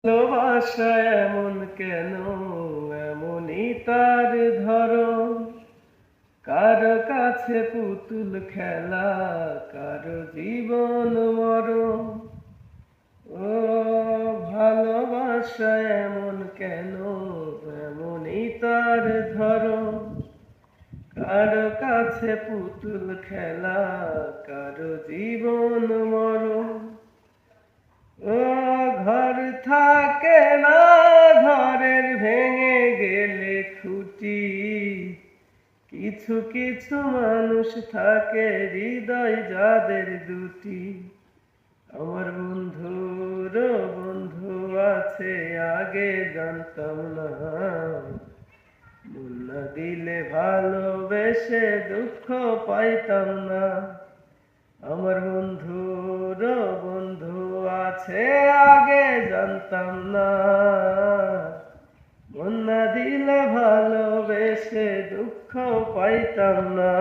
ভালোবাসা এমন কেন, এমনই তার ধরন। কারো কাছে পুতুল খেলা, কারো জীবন মরণ। ও ভালোবাসা এমন কেন, এমনই তার ধরন। কারো কাছে পুতুল খেলা, কারো জীবন মরণ। ও ঘর থাকে না, ঘরের ভেঙে গেলে খুঁটি। কিছু কিছু মানুষ থাকে হৃদয় যাদের দুটি। আমার বন্ধুর বন্ধু আছে, আগে জানতাম না। মন না দিলে ভালোবেসে দুঃখ পাইতাম না। আমার বন্ধুর বন্ধু আছে, আগে জানতাম না। মন না দিলে ভালোবেসে দুঃখ পাইতাম না।